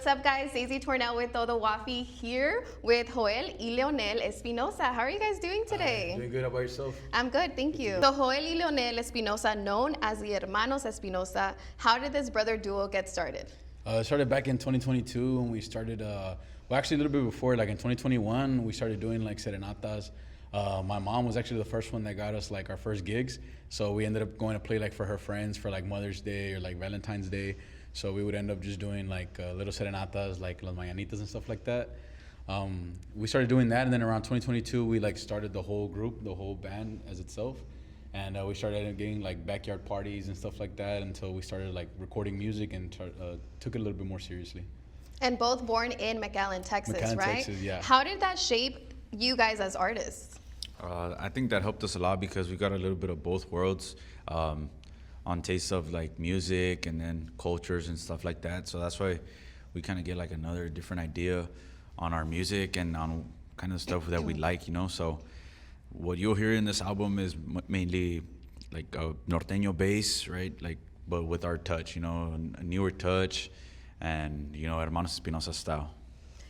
What's up, guys? Daisy Tornel with Todo Wafi here with Joel y Leonel Espinoza. How are you guys doing today? Doing good. How about yourself? I'm good, thank you. So Joel y Leonel Espinoza, known as the Hermanos Espinoza, how did this brother duo get started? It started back in 2022 when we started, well, actually a little bit before, like in 2021, we started doing like serenatas. My mom was actually the first one that got us like our first gigs. So we ended up going to play like for her friends for like Mother's Day or like Valentine's Day. So we would end up just doing like little serenatas, like Las Mañanitas and stuff like that. We started doing that, and then around 2022, we like started the whole group, the whole band as itself. And we started getting like backyard parties and stuff like that until we started like recording music and took it a little bit more seriously. And both born in McAllen, Texas, right? Texas, yeah. How did that shape you guys as artists? I think that helped us a lot because we got a little bit of both worlds on tastes of like music and then cultures and stuff like that. So that's why we kind of get like another different idea on our music and on kind of stuff that we like, you know. So what you'll hear in this album is mainly like a norteño bass, right? Like, but with our touch, you know, a newer touch and, you know, Hermanos Espinoza style.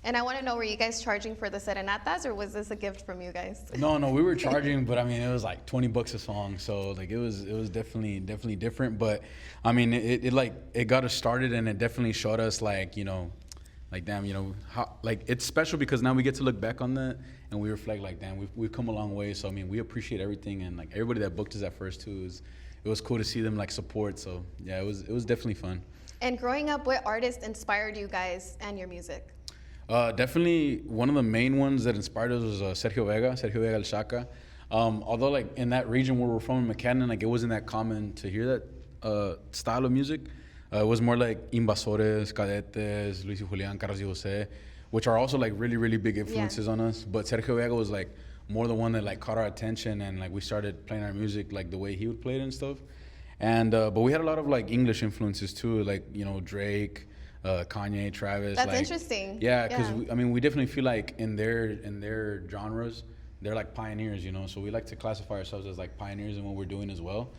And I want to know, were you guys charging for the serenatas, or was this a gift from you guys? No, we were charging, but I mean, it was like $20 a song, so like it was definitely different. But I mean, it got us started, and it definitely showed us like, you know, like damn, you know, how like it's special because now we get to look back on that and we reflect like damn, we've come a long way. So I mean, we appreciate everything, and like everybody that booked us at first too. It was cool to see them like support. So yeah, it was definitely fun. And growing up, what artist inspired you guys and your music? Definitely one of the main ones that inspired us was Sergio Vega El Shaka. Although like in that region where we're from in McAllen, like it wasn't that common to hear that style of music. It was more like Invasores, Cadetes, Luis y Julián, Carlos y Jose, which are also like really big influences on us. But Sergio Vega was like more the one that like caught our attention, and like we started playing our music like the way he would play it and stuff. And but we had a lot of like English influences too, like, you know, Drake, Kanye, Travis. That's like, interesting. Yeah, because I mean, we definitely feel like in their genres, they're like pioneers, you know. So we like to classify ourselves as like pioneers in what we're doing as well.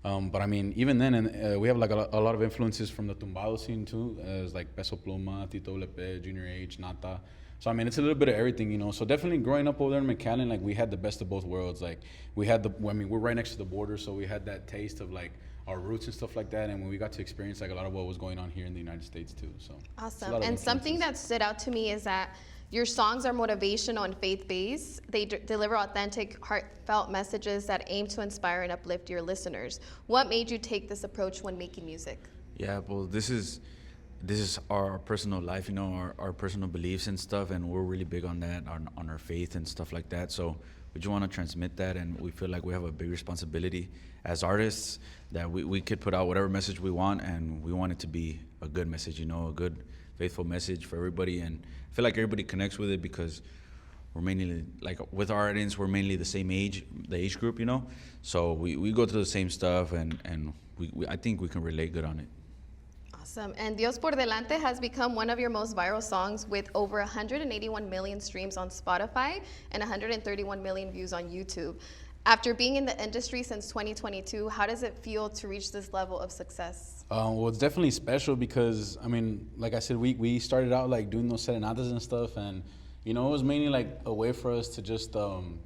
But I mean, even then, we have like a lot of influences from the tumbado scene too, as like Peso Pluma, Tito Lepe, Junior H, Nata. So I mean, it's a little bit of everything, you know. So definitely growing up over there in McAllen, like we had the best of both worlds. Like we had we're right next to the border, so we had that taste of like our roots and stuff like that, and when we got to experience like a lot of what was going on here in the United States too. So awesome. And something that stood out to me is that your songs are motivational and faith-based. They deliver authentic, heartfelt messages that aim to inspire and uplift your listeners. What made you take this approach when making music? Yeah, well, this is our personal life, you know, our personal beliefs and stuff, and we're really big on that, on our faith and stuff like that. So we just want to transmit that, and we feel like we have a big responsibility as artists that we could put out whatever message we want, and we want it to be a good message, you know, a good, faithful message for everybody. And I feel like everybody connects with it because we're mainly, like with our audience, we're mainly the same age, the age group, you know? So we go through the same stuff, and I think we can relate good on it. Awesome. And Dios por Delante has become one of your most viral songs with over 181 million streams on Spotify and 131 million views on YouTube. After being in the industry since 2022, how does it feel to reach this level of success? Well, it's definitely special because, I mean, like I said, we started out like doing those serenatas and stuff, and, you know, it was mainly like a way for us to just, you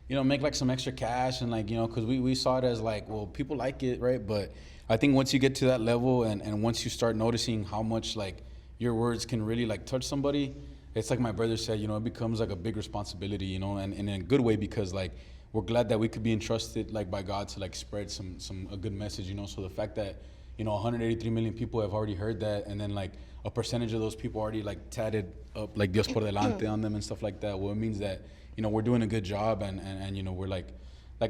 know, make like some extra cash, and like, you know, because we saw it as like, well, people like it, right? But I think once you get to that level and once you start noticing how much like your words can really like touch somebody, it's like my brother said, you know, it becomes like a big responsibility, you know, and in a good way, because like we're glad that we could be entrusted like by God to like spread a good message, you know. So the fact that, you know, 183 million people have already heard that, and then like a percentage of those people already like tatted up like Dios por Delante on them and stuff like that, well, it means that, you know, we're doing a good job, and you know, we're like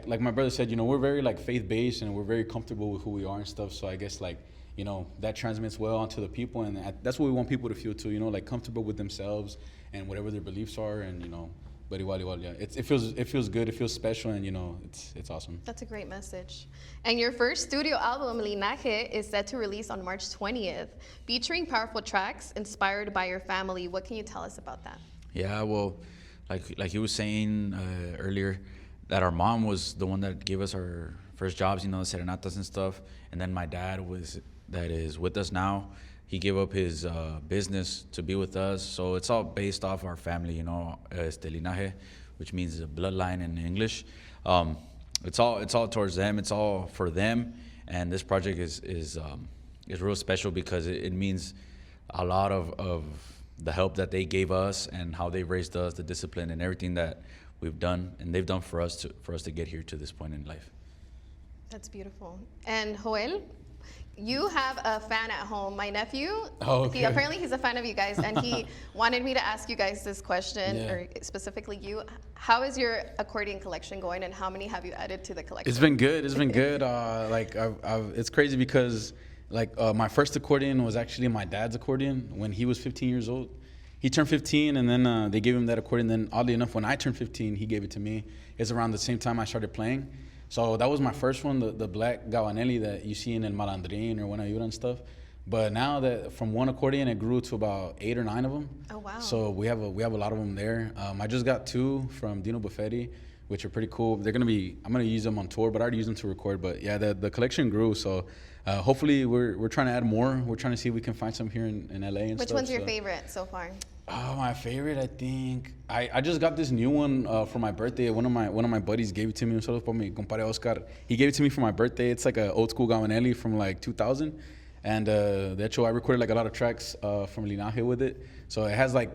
my brother said, you know, we're very like faith-based, and we're very comfortable with who we are and stuff. So I guess like, you know, that transmits well onto the people, and that's what we want people to feel too, you know, like comfortable with themselves and whatever their beliefs are, and, you know, but yeah, it feels good, it feels special, and, you know, it's awesome. That's a great message. And your first studio album, LINAJE, is set to release on March 20th, featuring powerful tracks inspired by your family. What can you tell us about that? Yeah, well, like he was saying earlier, that our mom was the one that gave us our first jobs, you know, the serenatas and stuff, and then my dad that is with us now, He gave up his business to be with us. So it's all based off our family, you know, LINAJE, which means a bloodline in English. It's all towards them. It's all for them. And this project is real special because it means a lot of the help that they gave us and how they raised us, the discipline and everything that we've done and they've done for us to get here to this point in life. That's beautiful. And Joel, you have a fan at home. My nephew, apparently he's a fan of you guys, and he wanted me to ask you guys this question, or specifically you. How is your accordion collection going, and how many have you added to the collection? It's been good. It's been good. It's crazy because my first accordion was actually my dad's accordion when he was 15 years old. He turned 15, and then they gave him that accordion. Then, oddly enough, when I turned 15, he gave it to me. It's around the same time I started playing. So that was my first one, the black Gawanelli that you see in El Malandrin or Buena Vibra and stuff. But now that from one accordion, it grew to about 8 or 9 of them. Oh, wow. So we have a lot of them there. I just got 2 from Dino Buffetti, which are pretty cool. I'm gonna use them on tour, but I already used them to record. But yeah, the collection grew. So hopefully we're trying to add more. We're trying to see if we can find some here in LA and Which stuff. one's your favorite so far? Oh, my favorite, I think. I just got this new one for my birthday. One of my buddies gave it to me. Un saludo para mi compadre Oscar. He gave it to me for my birthday. It's like an old school Gawanelli from like 2000. And de hecho, I recorded like a lot of tracks from LINAJE with it. So it has like,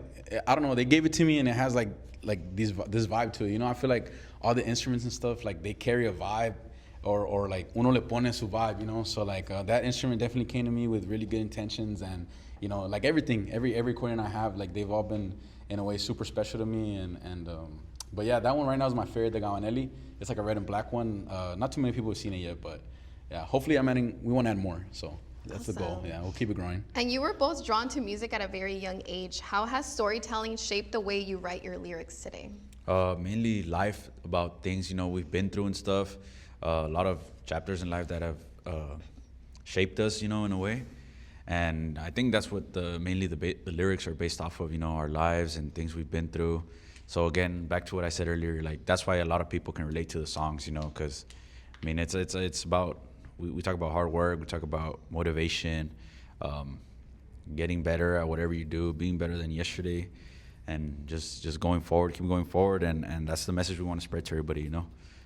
I don't know, they gave it to me and it has like this vibe to it. You know, I feel like all the instruments and stuff, like they carry a vibe or like uno le pone su vibe, you know? So like that instrument definitely came to me with really good intentions and, you know, like everything, every accordion I have, like they've all been in a way super special to me. But yeah, that one right now is my favorite, the Gawanelli. It's like a red and black one. Not too many people have seen it yet, but yeah, hopefully we want to add more. So that's the goal. Yeah, we'll keep it growing. And you were both drawn to music at a very young age. How has storytelling shaped the way you write your lyrics today? Mainly life, about things, you know, we've been through and stuff. A lot of chapters in life that have shaped us, you know, in a way. And I think that's what mainly the lyrics are based off of, you know, our lives and things we've been through. So again, back to what I said earlier, like that's why a lot of people can relate to the songs, you know, because I mean it's about we talk about hard work, we talk about motivation, getting better at whatever you do, being better than yesterday, and just going forward, keep going forward, and that's the message we want to spread to everybody, you know,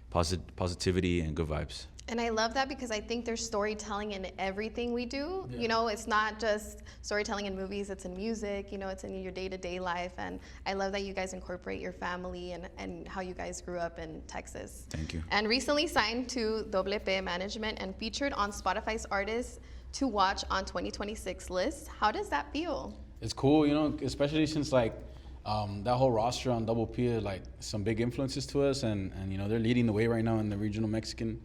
positivity and good vibes. And I love that because I think there's storytelling in everything we do. Yeah. You know, it's not just storytelling in movies, it's in music, you know, it's in your day-to-day life. And I love that you guys incorporate your family and how you guys grew up in Texas. Thank you. And recently signed to WP Management and featured on Spotify's Artists to Watch on 2026 list. How does that feel? It's cool, you know, especially since like that whole roster on Double P is like some big influences to us. And you know, they're leading the way right now in the regional Mexican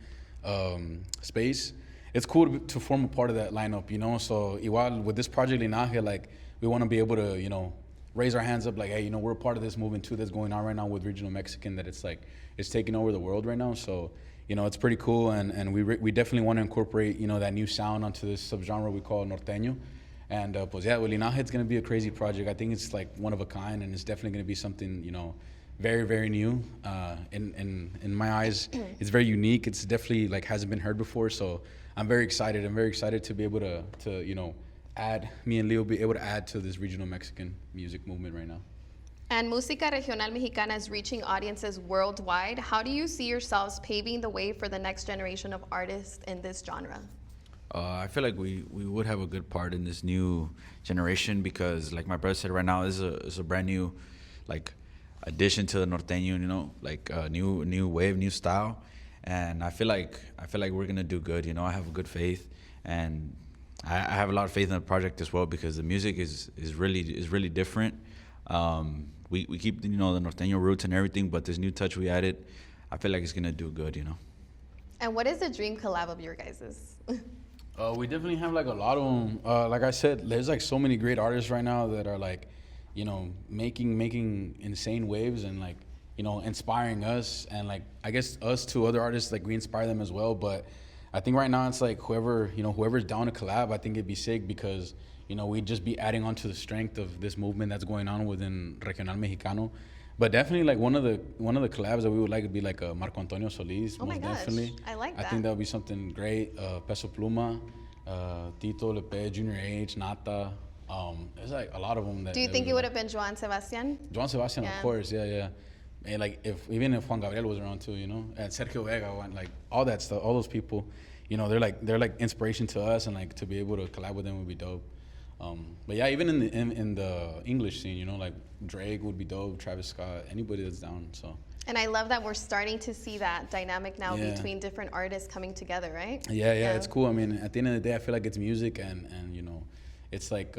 space. It's cool to form a part of that lineup, you know. So igual with this project LINAJE, like we want to be able to, you know, raise our hands up like, hey, you know, we're a part of this movement too that's going on right now with regional Mexican, that it's like it's taking over the world right now. So you know, it's pretty cool, and we definitely want to incorporate, you know, that new sound onto this subgenre we call norteño. And pues yeah, with LINAJE, it's going to be a crazy project. I think it's like one of a kind, and it's definitely going to be something, you know, very, very new. In my eyes, it's very unique. It's definitely like hasn't been heard before. So I'm very excited. I'm very excited to be able to you know, me and Leo be able to add to this regional Mexican music movement right now. And Música Regional Mexicana is reaching audiences worldwide. How do you see yourselves paving the way for the next generation of artists in this genre? I feel like we would have a good part in this new generation because, like my brother said, right now is a brand new, like, addition to the norteño, you know, like a new wave, new style, and I feel like we're gonna do good. You know, I have a good faith, and I have a lot of faith in the project as well because the music is really different. We keep, you know, the norteño roots and everything, but this new touch we added, I feel like it's gonna do good. You know. And what is the dream collab of your guys's? We definitely have like a lot of them. Like I said, there's like so many great artists right now that are like, you know, making insane waves and like, you know, inspiring us, and like I guess us to other artists, like we inspire them as well. But I think right now it's like whoever's down to collab, I think it'd be sick because, you know, we'd just be adding on to the strength of this movement that's going on within Regional Mexicano. But definitely like one of the collabs that we would like would be like Marco Antonio Solis. Oh my gosh, definitely. I like that. I think that would be something great. Peso Pluma. Tito, Lepe, Junior H, Nata. There's like a lot of them. Do you think it would have been Joan Sebastian? Joan Sebastian, Yeah. of course, yeah. And like even if Juan Gabriel was around too, you know, and Sergio Vega, like all that stuff, all those people, you know, they're like inspiration to us, and like to be able to collab with them would be dope. But yeah, even in the English scene, you know, like Drake would be dope, Travis Scott, anybody that's down. So. And I love that we're starting to see that dynamic now Yeah. between different artists coming together, right? Yeah, it's cool. I mean, at the end of the day, I feel like it's music, and you know, it's like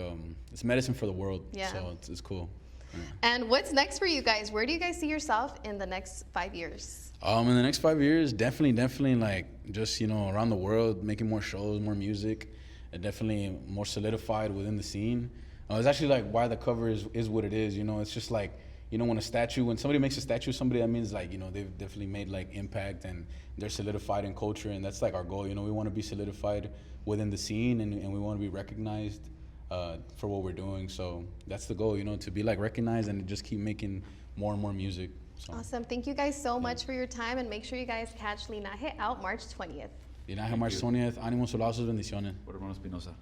it's medicine for the world. Yeah. So it's cool. Yeah. And what's next for you guys? Where do you guys see yourself in the next 5 years? In the next 5 years, definitely like just, you know, around the world, making more shows, more music, and definitely more solidified within the scene. It's actually like why the cover is what it is. You know, it's just like, you know, when somebody makes a statue, somebody, that means like, you know, they've definitely made like impact and they're solidified in culture, and that's like our goal. You know, we want to be solidified within the scene, and we want to be recognized for what we're doing. So that's the goal, you know, to be like recognized and just keep making more and more music. So. Awesome. Thank you guys so much for your time, and make sure you guys catch LINAJE out March 20th. LINAJE March 20th. Ánimo, solazos, bendiciones. Por Hermanos Espinoza.